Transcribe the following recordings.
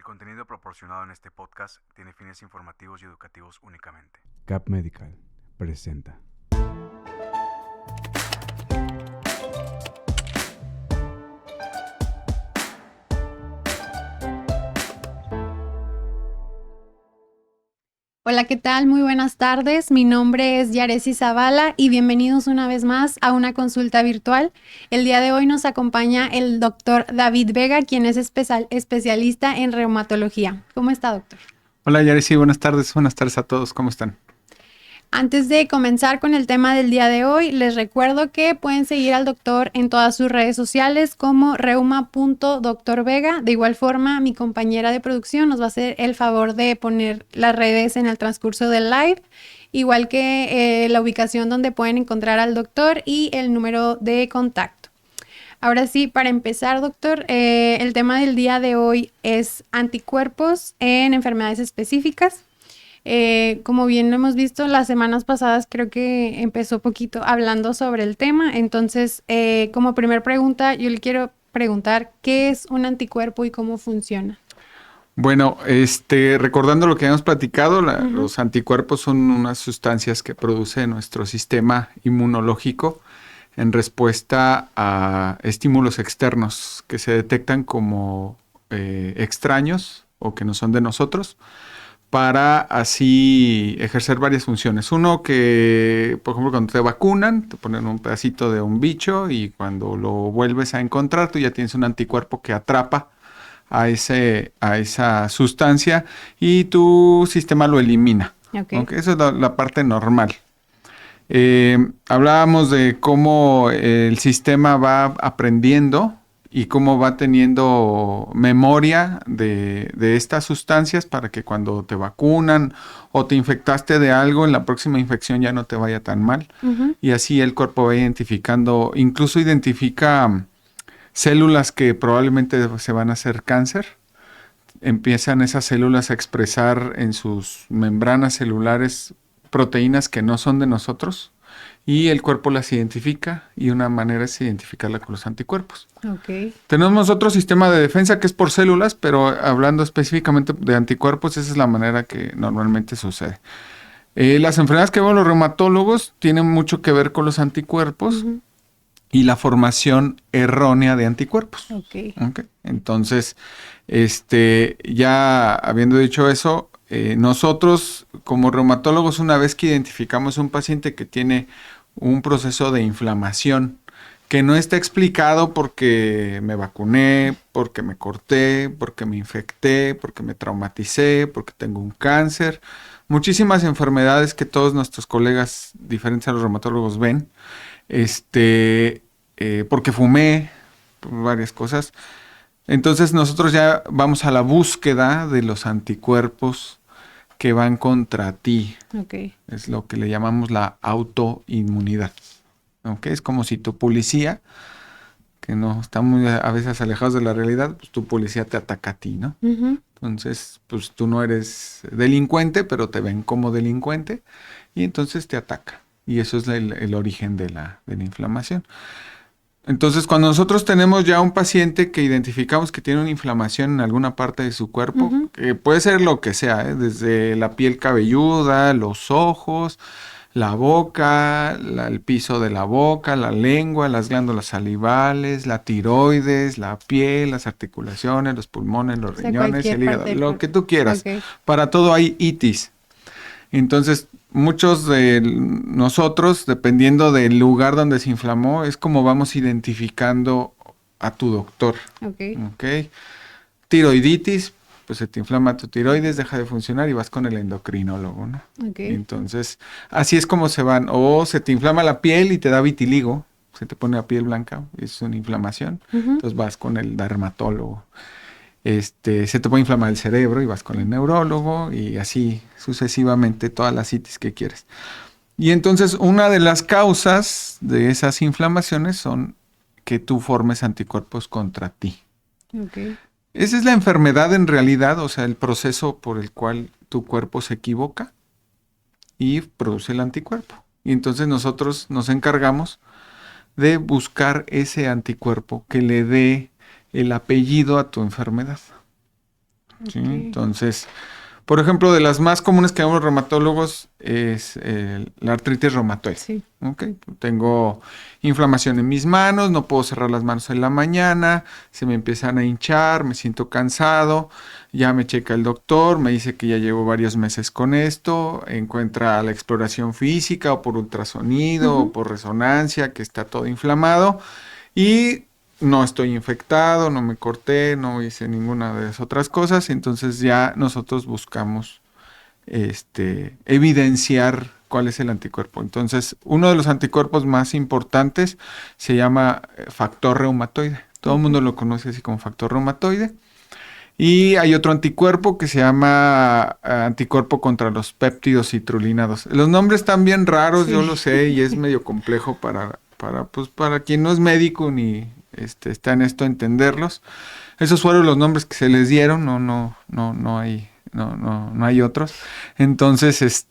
contenido proporcionado en este podcast tiene fines informativos y educativos únicamente. CAP Medical presenta. Hola, ¿qué tal? Muy buenas tardes. Mi nombre es Yaresi Zavala y bienvenidos una vez más a una consulta virtual. El día de hoy nos acompaña el doctor David Vega, quien es especialista en reumatología. ¿Cómo está, doctor? Hola, Yaresi, buenas tardes a todos, ¿cómo están? Antes de comenzar con el tema del día de hoy, les recuerdo que pueden seguir al doctor en todas sus redes sociales como reuma.doctorvega. De igual forma, mi compañera de producción nos va a hacer el favor de poner las redes en el transcurso del live, igual que la ubicación donde pueden encontrar al doctor y el número de contacto. Ahora sí, para empezar, doctor, el tema del día de hoy es anticuerpos en enfermedades específicas. Como bien lo hemos visto, las semanas pasadas creo que empezó poquito hablando sobre el tema. Entonces, como primer pregunta, yo le quiero preguntar, ¿qué es un anticuerpo y cómo funciona? Bueno, recordando lo que hemos platicado, los anticuerpos son unas sustancias que produce nuestro sistema inmunológico en respuesta a estímulos externos que se detectan como extraños o que no son de nosotros, para así ejercer varias funciones. Uno que, por ejemplo, cuando te vacunan, te ponen un pedacito de un bicho y cuando lo vuelves a encontrar, tú ya tienes un anticuerpo que atrapa a esa sustancia y tu sistema lo elimina. Okay. Esa es la parte normal. Hablábamos de cómo el sistema va aprendiendo y cómo va teniendo memoria de estas sustancias para que cuando te vacunan o te infectaste de algo, en la próxima infección ya no te vaya tan mal. Y así el cuerpo va identificando, incluso identifica células que probablemente se van a hacer cáncer. Empiezan esas células a expresar en sus membranas celulares proteínas que no son de nosotros. Y el cuerpo las identifica y una manera es identificarla con los anticuerpos. Okay. Tenemos otro sistema de defensa que es por células, pero hablando específicamente de anticuerpos, esa es la manera que normalmente sucede. Las enfermedades que ven los reumatólogos tienen mucho que ver con los anticuerpos y la formación errónea de anticuerpos. Okay. Entonces, ya habiendo dicho eso, nosotros como reumatólogos, una vez que identificamos un paciente que tiene un proceso de inflamación que no está explicado porque me vacuné, porque me corté, porque me infecté, porque me traumaticé, porque tengo un cáncer, muchísimas enfermedades que todos nuestros colegas diferentes a los reumatólogos ven, porque fumé, varias cosas. Entonces nosotros ya vamos a la búsqueda de los anticuerpos que van contra ti. Okay. Es lo que le llamamos la autoinmunidad. Es como si tu policía, que no está muy a veces alejados de la realidad, pues tu policía te ataca a ti, ¿no? Entonces, pues tú no eres delincuente, pero te ven como delincuente y entonces te ataca. Y eso es el origen de la inflamación. Entonces, cuando nosotros tenemos ya un paciente que identificamos que tiene una inflamación en alguna parte de su cuerpo, que puede ser lo que sea, desde la piel cabelluda, los ojos, la boca, el piso de la boca, la lengua, las glándulas salivales, la tiroides, la piel, las articulaciones, los pulmones, los riñones, el hígado, lo que tú quieras. Okay. Para todo hay itis. Entonces, muchos de nosotros, dependiendo del lugar donde se inflamó, es como vamos identificando a tu doctor. Okay. Tiroiditis, pues se te inflama tu tiroides, deja de funcionar y vas con el endocrinólogo, ¿no? Okay. Entonces, así es como se van. O se te inflama la piel y te da vitiligo, se te pone la piel blanca, es una inflamación, entonces vas con el dermatólogo. Se te puede inflamar el cerebro y vas con el neurólogo y así sucesivamente todas las itis que quieres. Y entonces una de las causas de esas inflamaciones son que tú formes anticuerpos contra ti. Okay. Esa es la enfermedad en realidad, o sea, el proceso por el cual tu cuerpo se equivoca y produce el anticuerpo. Y entonces nosotros nos encargamos de buscar ese anticuerpo que le dé el apellido a tu enfermedad. ¿sí? Ok. Entonces, por ejemplo, de las más comunes que vemos los reumatólogos es la artritis reumatoide. Sí. ¿Ok? Tengo inflamación en mis manos, no puedo cerrar las manos en la mañana, se me empiezan a hinchar, me siento cansado, ya me checa el doctor, me dice que ya llevo varios meses con esto, encuentra la exploración física o por ultrasonido o por resonancia que está todo inflamado y no estoy infectado, no me corté, no hice ninguna de las otras cosas, entonces ya nosotros buscamos evidenciar cuál es el anticuerpo. Entonces, uno de los anticuerpos más importantes se llama factor reumatoide. Todo el mundo lo conoce así como factor reumatoide. Y hay otro anticuerpo que se llama anticuerpo contra los péptidos citrulinados. Los nombres están bien raros, Sí. yo lo sé, y es medio complejo para quien no es médico ni está en esto entenderlos. Esos fueron los nombres que se les dieron, no hay otros. Entonces,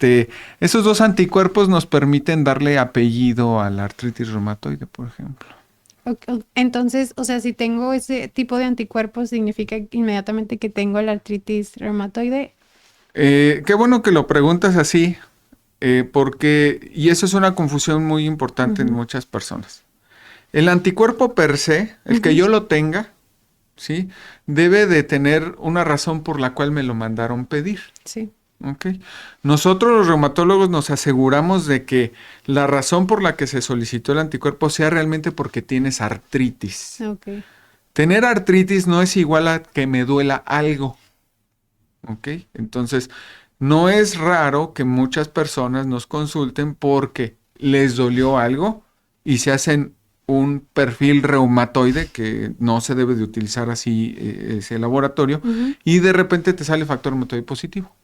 esos dos anticuerpos nos permiten darle apellido a la artritis reumatoide, por ejemplo. Entonces, o sea, si tengo ese tipo de anticuerpos, significa inmediatamente que tengo la artritis reumatoide. Qué bueno que lo preguntas así, y eso es una confusión muy importante en muchas personas. El anticuerpo per se, el que yo lo tenga, ¿sí? Debe de tener una razón por la cual me lo mandaron pedir. Sí. ¿Ok? Nosotros los reumatólogos nos aseguramos de que la razón por la que se solicitó el anticuerpo sea realmente porque tienes artritis. Ok. Tener artritis no es igual a que me duela algo. ¿Ok? Entonces, no es raro que muchas personas nos consulten porque les dolió algo y se hacen un perfil reumatoide, que no se debe de utilizar así ese laboratorio, y de repente te sale factor reumatoide positivo.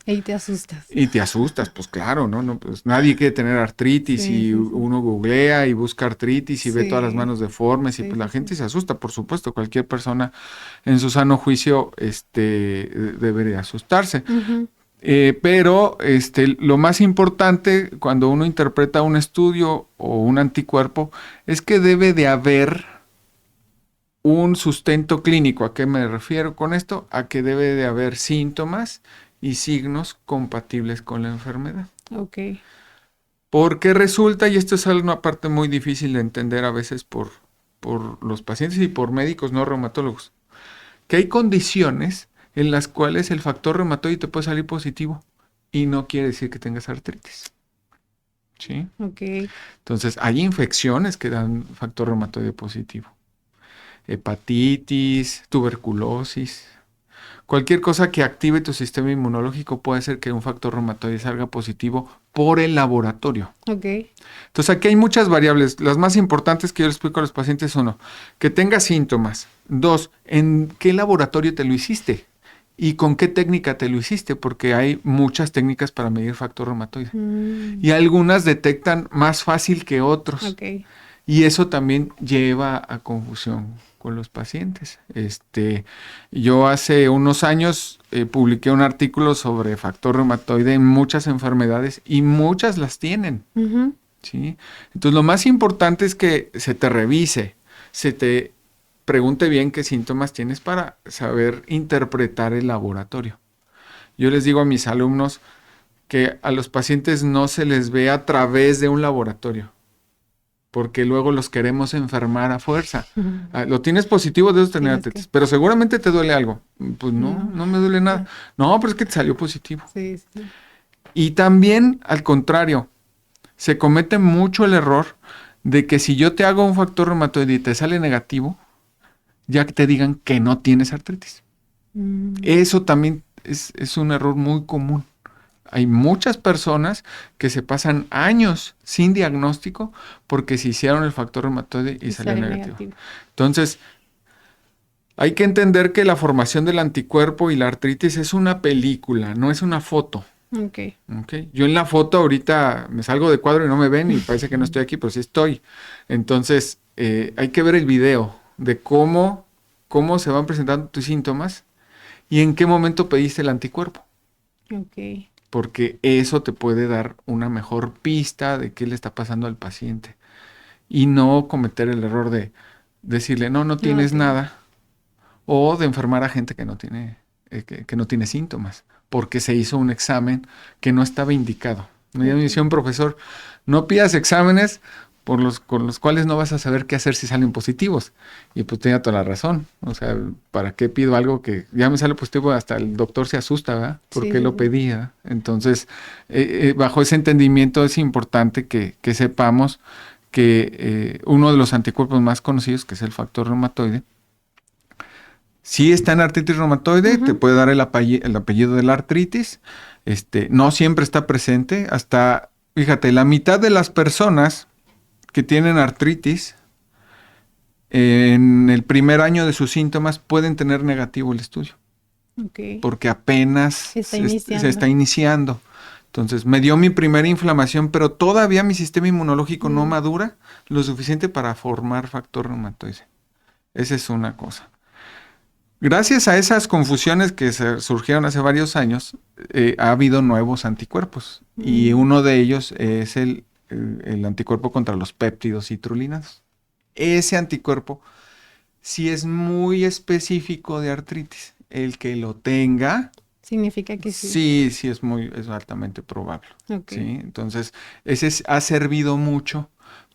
Y te asustas. Y te asustas, pues claro, ¿no? Pues nadie quiere tener artritis y uno googlea y busca artritis y ve todas las manos deformes y pues la gente se asusta, por supuesto. Cualquier persona en su sano juicio debería asustarse. Pero lo más importante cuando uno interpreta un estudio o un anticuerpo es que debe de haber un sustento clínico. ¿A qué me refiero con esto? A que debe de haber síntomas y signos compatibles con la enfermedad. Ok. Porque resulta, y esto es una parte muy difícil de entender a veces por los pacientes y por médicos no reumatólogos, que hay condiciones en las cuales el factor reumatoide te puede salir positivo y no quiere decir que tengas artritis. ¿Sí? Ok. Entonces, hay infecciones que dan factor reumatoide positivo. Hepatitis, tuberculosis. Cualquier cosa que active tu sistema inmunológico puede hacer que un factor reumatoide salga positivo por el laboratorio. Ok. Entonces aquí hay muchas variables. Las más importantes que yo les explico a los pacientes son que tengas síntomas. 2, ¿en qué laboratorio te lo hiciste? ¿Y con qué técnica te lo hiciste? Porque hay muchas técnicas para medir factor reumatoide. Y algunas detectan más fácil que otros. Ok. Y eso también lleva a confusión con los pacientes. Yo hace unos años publiqué un artículo sobre factor reumatoide en muchas enfermedades y muchas las tienen. ¿Sí? Entonces lo más importante es que se te revise, se te pregunte bien qué síntomas tienes para saber interpretar el laboratorio. Yo les digo a mis alumnos que a los pacientes no se les ve a través de un laboratorio, porque luego los queremos enfermar a fuerza. Lo tienes positivo, debes tener artritis, pero seguramente te duele algo. Pues no me duele nada. No, pero es que te salió positivo. Sí. Y también, al contrario, se comete mucho el error de que si yo te hago un factor reumatoide y te sale negativo, ya que te digan que no tienes artritis. Eso también es un error muy común. Hay muchas personas que se pasan años sin diagnóstico porque se hicieron el factor reumatoide y salió negativo. Entonces, hay que entender que la formación del anticuerpo y la artritis es una película, no es una foto. Okay. Yo en la foto ahorita me salgo de cuadro y no me ven y parece que no estoy aquí, pero sí estoy. Entonces, hay que ver el video de cómo se van presentando tus síntomas y en qué momento pediste el anticuerpo. Ok. Porque eso te puede dar una mejor pista de qué le está pasando al paciente. Y no cometer el error de decirle, no tienes nada. O de enfermar a gente que no tiene que no tiene síntomas, porque se hizo un examen que no estaba indicado. Me decía un profesor, no pidas exámenes con los cuales no vas a saber qué hacer si salen positivos. Y pues tenía toda la razón. O sea, ¿para qué pido algo que ya me sale positivo? Hasta el doctor se asusta, ¿verdad? ¿Por qué lo pedía? Entonces, bajo ese entendimiento es importante que sepamos que uno de los anticuerpos más conocidos, que es el factor reumatoide, si está en artritis reumatoide, te puede dar el apellido de la artritis. No siempre está presente. Hasta, fíjate, la mitad de las personas que tienen artritis en el primer año de sus síntomas pueden tener negativo el estudio. Okay. Porque apenas se está iniciando. Entonces, me dio mi primera inflamación, pero todavía mi sistema inmunológico no madura lo suficiente para formar factor reumatoide. Esa es una cosa. Gracias a esas confusiones que surgieron hace varios años, ha habido nuevos anticuerpos. Y uno de ellos es el anticuerpo contra los péptidos citrulinados. Ese anticuerpo sí es muy específico de artritis. El que lo tenga... Significa que sí. Sí, es altamente probable. Okay. ¿Sí? Entonces, ese ha servido mucho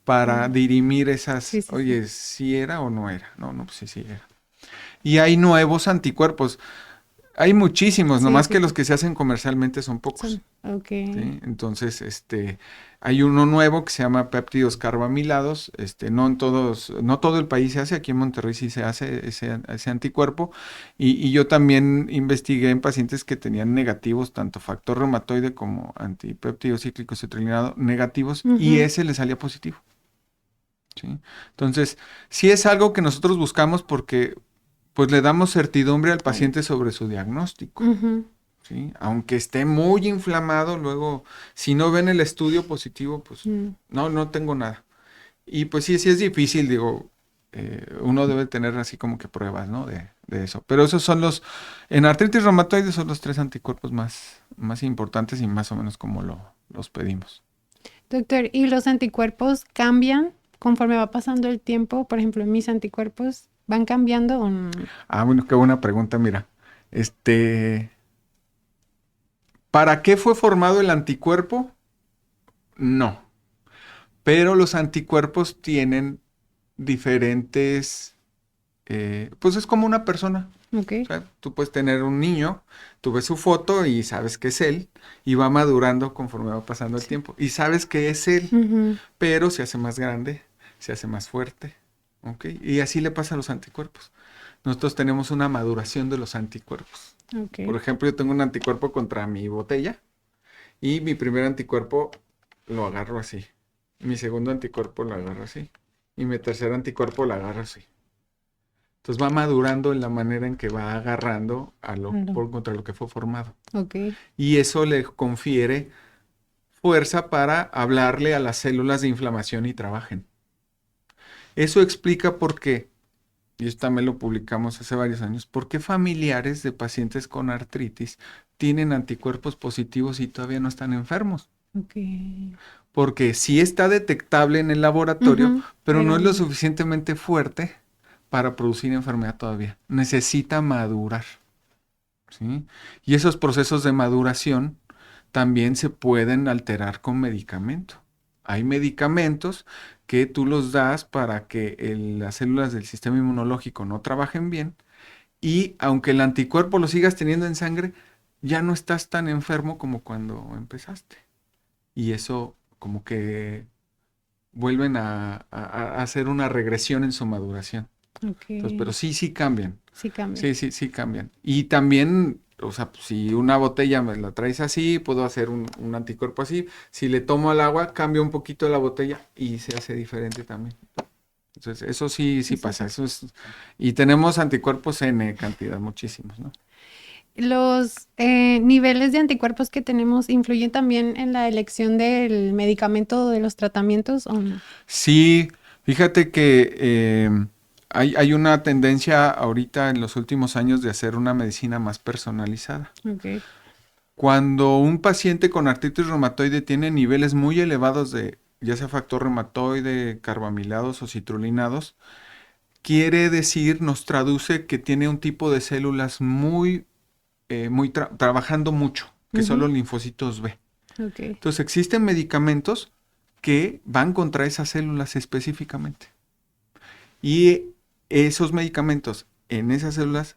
para dirimir esas... Oye, ¿sí era o no era? No, pues sí era. Y hay nuevos anticuerpos. Hay muchísimos, nomás que los que se hacen comercialmente son pocos. Okay. ¿Sí? Entonces, hay uno nuevo que se llama péptidos carbamilados. No todo el país se hace. Aquí en Monterrey sí se hace ese anticuerpo. Y yo también investigué en pacientes que tenían negativos, tanto factor reumatoide como antipéptido cíclico citrullinado negativos, y ese le salía positivo. ¿Sí? Entonces, sí es algo que nosotros buscamos porque pues le damos certidumbre al paciente sobre su diagnóstico. ¿Sí? Aunque esté muy inflamado, luego, si no ven el estudio positivo, pues no tengo nada. Y pues sí es difícil, digo, uno debe tener así como que pruebas, ¿no? De eso. Pero esos son en artritis reumatoide son los 3 anticuerpos más importantes y más o menos como los pedimos. Doctor, ¿y los anticuerpos cambian conforme va pasando el tiempo? Por ejemplo, mis anticuerpos, ¿van cambiando o no? Bueno, qué buena pregunta, mira. ¿Para qué fue formado el anticuerpo? No. Pero los anticuerpos tienen diferentes... pues es como una persona. Okay. O sea, tú puedes tener un niño, tú ves su foto y sabes que es él, y va madurando conforme va pasando el tiempo. Y sabes que es él, pero se hace más grande, se hace más fuerte. ¿Okay? Y así le pasa a los anticuerpos. Nosotros tenemos una maduración de los anticuerpos. Okay. Por ejemplo, yo tengo un anticuerpo contra mi botella y mi primer anticuerpo lo agarro así. Mi segundo anticuerpo lo agarro así. Y mi tercer anticuerpo lo agarro así. Entonces va madurando en la manera en que va agarrando contra lo que fue formado. Okay. Y eso le confiere fuerza para hablarle a las células de inflamación y trabajen. Eso explica por qué, y esto también lo publicamos hace varios años, por qué familiares de pacientes con artritis tienen anticuerpos positivos y todavía no están enfermos. Okay. Porque sí está detectable en el laboratorio, pero no es lo suficientemente fuerte para producir enfermedad todavía. Necesita madurar. ¿Sí? Y esos procesos de maduración también se pueden alterar con medicamento. Hay medicamentos que tú los das para que las células del sistema inmunológico no trabajen bien, y aunque el anticuerpo lo sigas teniendo en sangre, ya no estás tan enfermo como cuando empezaste. Y eso como que vuelven a hacer una regresión en su maduración. Okay. Entonces, pero sí cambian. Sí cambian. Sí cambian. Y también, o sea, si una botella me la traes así, puedo hacer un anticuerpo así. Si le tomo al agua, cambia un poquito la botella y se hace diferente también. Entonces, eso sí pasa. Eso es, y tenemos anticuerpos en cantidad, muchísimos, ¿no? ¿Los niveles de anticuerpos que tenemos influyen también en la elección del medicamento o de los tratamientos o no? Sí, fíjate que hay una tendencia ahorita en los últimos años de hacer una medicina más personalizada. Okay. Cuando un paciente con artritis reumatoide tiene niveles muy elevados de ya sea factor reumatoide, carbamilados o citrulinados, quiere decir, nos traduce que tiene un tipo de células muy trabajando mucho, que son los linfocitos B. Okay. Entonces existen medicamentos que van contra esas células específicamente. Y esos medicamentos en esas células,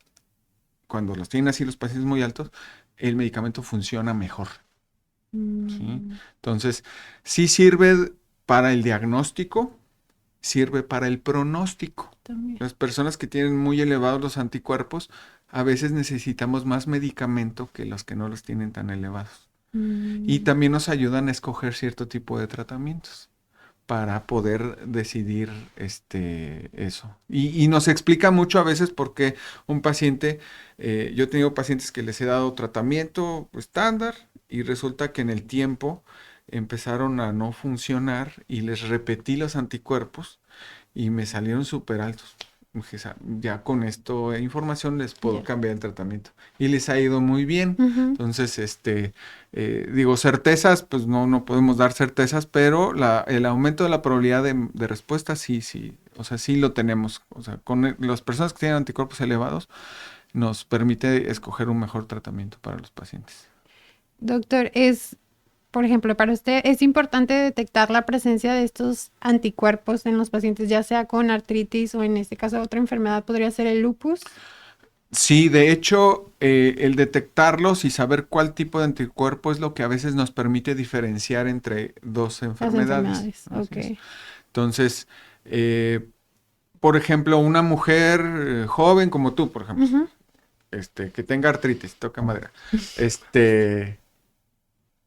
cuando los tienen así los pacientes muy altos, el medicamento funciona mejor. ¿Sí? Entonces, sí sirve para el diagnóstico, sirve para el pronóstico. También. Las personas que tienen muy elevados los anticuerpos, a veces necesitamos más medicamento que los que no los tienen tan elevados. Y también nos ayudan a escoger cierto tipo de tratamientos para poder decidir eso. Y nos explica mucho a veces por qué un paciente, yo he tenido pacientes que les he dado tratamiento estándar y resulta que en el tiempo empezaron a no funcionar y les repetí los anticuerpos y me salieron súper altos. Dije, ya con esto información les puedo cambiar el tratamiento. Y les ha ido muy bien. Entonces, digo, certezas, pues no podemos dar certezas, pero el aumento de la probabilidad de respuesta sí, o sea, sí lo tenemos. O sea, con las personas que tienen anticuerpos elevados, nos permite escoger un mejor tratamiento para los pacientes. Doctor, por ejemplo, para usted, ¿es importante detectar la presencia de estos anticuerpos en los pacientes, ya sea con artritis o en este caso otra enfermedad, podría ser el lupus? Sí, de hecho, el detectarlos y saber cuál tipo de anticuerpo es lo que a veces nos permite diferenciar entre dos enfermedades. Okay. Entonces, por ejemplo, una mujer joven como tú, por ejemplo, que tenga artritis, toca madera,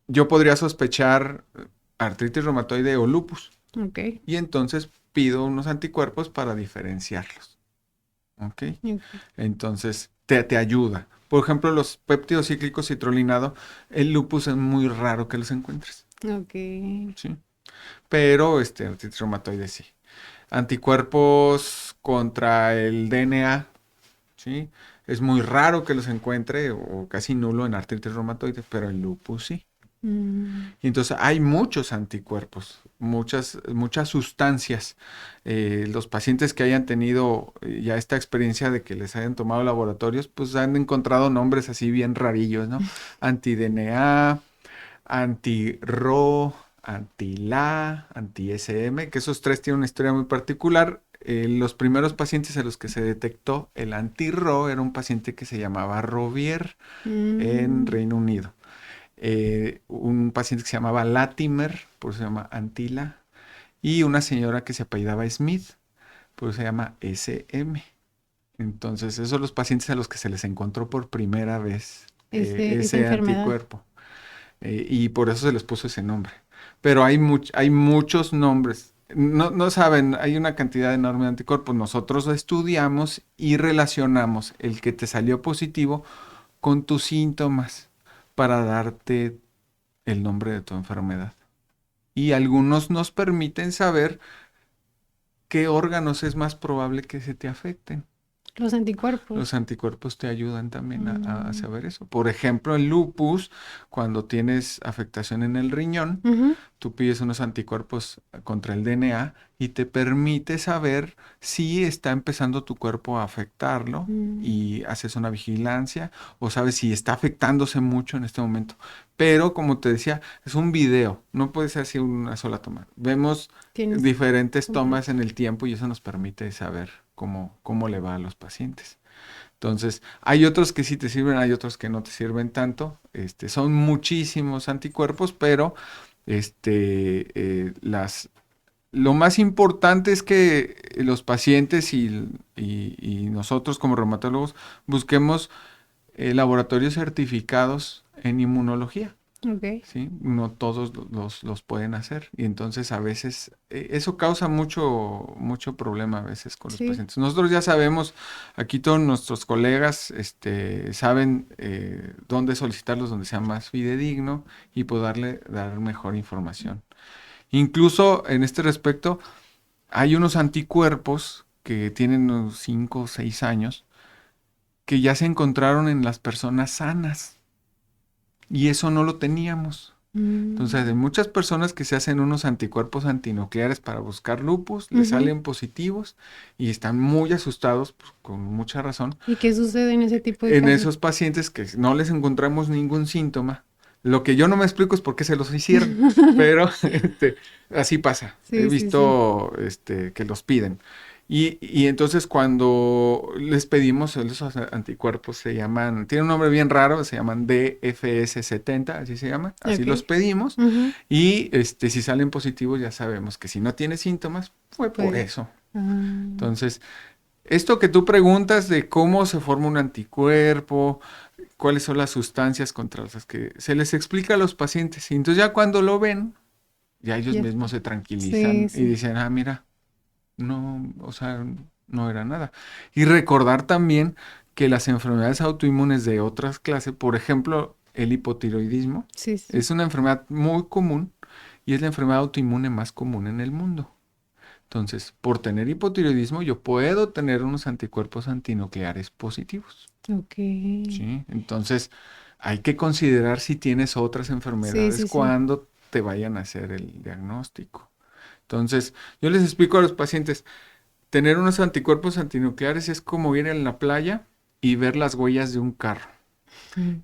yo podría sospechar artritis reumatoide o lupus. Okay. Y entonces pido unos anticuerpos para diferenciarlos. ¿Ok? Entonces te ayuda. Por ejemplo, los péptidos cíclicos citrullinado, el lupus es muy raro que los encuentres. Ok. ¿Sí? Pero artritis reumatoide sí. Anticuerpos contra el DNA, ¿sí? Es muy raro que los encuentre o casi nulo en artritis reumatoide, pero el lupus sí. Y entonces hay muchos anticuerpos, muchas sustancias. Los pacientes que hayan tenido ya esta experiencia de que les hayan tomado laboratorios, pues han encontrado nombres así bien rarillos, ¿no? Anti-DNA, anti-RO, anti-LA, anti-SM, que esos tres tienen una historia muy particular. Los primeros pacientes a los que se detectó el anti-RO era un paciente que se llamaba Rovier en Reino Unido. Un paciente que se llamaba Latimer, por eso se llama Antila, y una señora que se apellidaba Smith, por eso se llama SM. Entonces, esos son los pacientes a los que se les encontró por primera vez ese anticuerpo. Y por eso se les puso ese nombre. Pero hay muchos nombres. No saben, hay una cantidad enorme de anticuerpos. Nosotros lo estudiamos y relacionamos el que te salió positivo con tus síntomas para darte el nombre de tu enfermedad. Y algunos nos permiten saber qué órganos es más probable que se te afecten. Los anticuerpos. Los anticuerpos te ayudan también a saber eso. Por ejemplo, el lupus, cuando tienes afectación en el riñón, tú pides unos anticuerpos contra el DNA y te permite saber si está empezando tu cuerpo a afectarlo y haces una vigilancia o sabes si está afectándose mucho en este momento. Pero, como te decía, es un video, no puede ser así una sola toma. Vemos diferentes tomas en el tiempo y eso nos permite saber cómo le va a los pacientes. Entonces, hay otros que sí te sirven, hay otros que no te sirven tanto. Son muchísimos anticuerpos, pero lo más importante es que los pacientes y nosotros como reumatólogos busquemos laboratorios certificados en inmunología. Okay. ¿Sí? No todos los pueden hacer y entonces a veces eso causa mucho problema a veces con los pacientes. Nosotros ya sabemos, aquí todos nuestros colegas saben dónde solicitarlos, donde sea más fidedigno y poderle dar mejor información. Incluso en este respecto hay unos anticuerpos que tienen unos 5 o 6 años que ya se encontraron en las personas sanas. Y eso no lo teníamos. Entonces, hay muchas personas que se hacen unos anticuerpos antinucleares para buscar lupus, les salen positivos y están muy asustados, pues, con mucha razón. ¿Y qué sucede en ese tipo de En casos? esos pacientes que no les encontramos ningún síntoma. Lo que yo no me explico es por qué se los hicieron, pero así pasa. Sí, He sí, visto que los piden. Y entonces cuando les pedimos esos anticuerpos se llaman, tiene un nombre bien raro, se llaman DFS70, así se llama, así Ok. los pedimos. Y si salen positivos ya sabemos que si no tiene síntomas fue por Pues, eso. Ah, Entonces, esto que tú preguntas de cómo se forma un anticuerpo, cuáles son las sustancias contra las que se les explica a los pacientes. Y entonces ya cuando lo ven, ya ellos Ya mismos está. se tranquilizan Sí, y sí. dicen, ah, mira, no, o sea, no era nada. Y recordar también que las enfermedades autoinmunes de otras clases, por ejemplo, el hipotiroidismo, Sí, sí. es una enfermedad muy común y es la enfermedad autoinmune más común en el mundo. Entonces, por tener hipotiroidismo, yo puedo tener unos anticuerpos antinucleares positivos. Ok. ¿Sí? Entonces, hay que considerar si tienes otras Sí, enfermedades sí, sí. cuando te vayan a hacer el diagnóstico. Entonces, yo les explico a los pacientes, tener unos anticuerpos antinucleares es como ir en la playa y ver las huellas de un carro.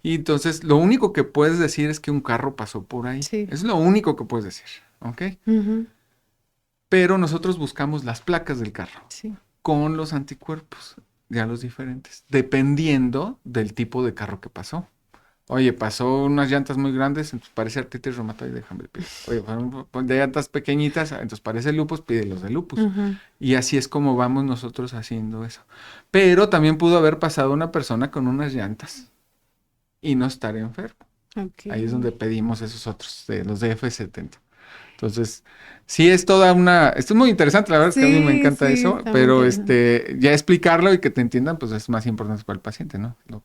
Y entonces, lo único que puedes decir es que un carro pasó por ahí. Sí. Es lo único que puedes decir, ¿ok? Ujú, Pero nosotros buscamos las placas del carro sí. con los anticuerpos, ya los diferentes, dependiendo del tipo de carro que pasó. Oye, pasó unas llantas muy grandes, entonces parece artritis reumatoide, déjame pedir. Oye, fueron de llantas pequeñitas, entonces parece lupus, pide los de lupus. Ujú. Y así es como vamos nosotros haciendo eso. Pero también pudo haber pasado una persona con unas llantas y no estar enfermo. Ok. Ahí es donde pedimos esos otros, los de F70. Entonces, sí es toda una... Esto es muy interesante, la verdad es que a mí me Sí, encanta sí, eso, está muy pero interesante. ya explicarlo y que te entiendan, pues es más importante para el paciente, ¿no? Lo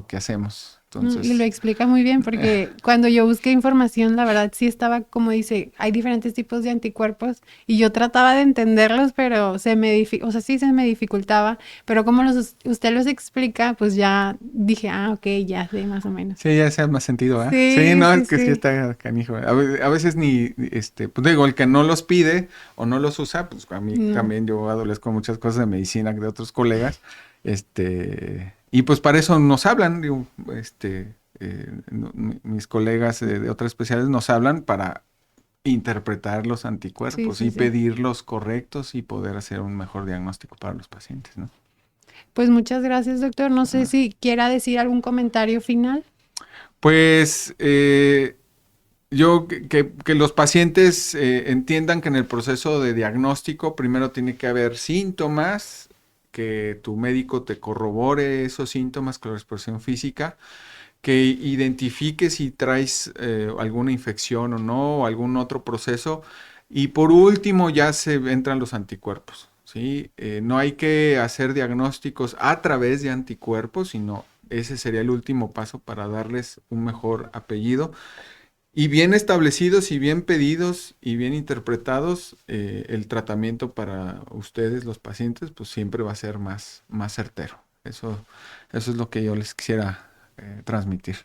que hacemos. Y lo Entonces, explica muy bien porque cuando yo busqué información, la verdad sí estaba como dice, hay diferentes tipos de anticuerpos y yo trataba de entenderlos, pero o sea, sí se me dificultaba, pero como usted los explica, pues ya dije, ok, ya sé más o menos. sí, ya hace más sentido, ¿eh? Sí, Sí, no, sí, es que sí sí. está canijo. A veces pues digo, el que no los pide o no los usa, pues a mí No. también yo adolezco muchas cosas de medicina de otros colegas, y pues para eso nos hablan, digo, mis colegas de otras especialidades nos hablan para interpretar los Sí, anticuerpos sí, y sí. pedir los correctos y poder hacer un mejor diagnóstico para los pacientes, ¿no? Pues muchas gracias, doctor. No sé si quiera decir algún comentario final. Pues yo que los pacientes entiendan que en el proceso de diagnóstico primero tiene que haber síntomas, que tu médico te corrobore esos síntomas con la expresión física, que identifique si traes alguna infección o no, o algún otro proceso, y por último ya se entran los anticuerpos, ¿sí? No hay que hacer diagnósticos a través de anticuerpos, sino ese sería el último paso para darles un mejor apellido. Y bien establecidos y bien pedidos y bien interpretados, el tratamiento para ustedes, los pacientes, pues siempre va a ser más certero. Eso es lo que yo les quisiera transmitir.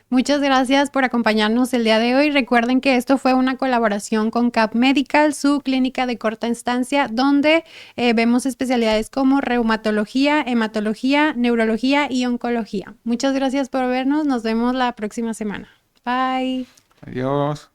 Muchas gracias por acompañarnos el día de hoy. Recuerden que esto fue una colaboración con CAP Medical, su clínica de corta estancia, donde vemos especialidades como reumatología, hematología, neurología y oncología. Muchas gracias por vernos. Nos vemos la próxima semana. Bye. Adiós.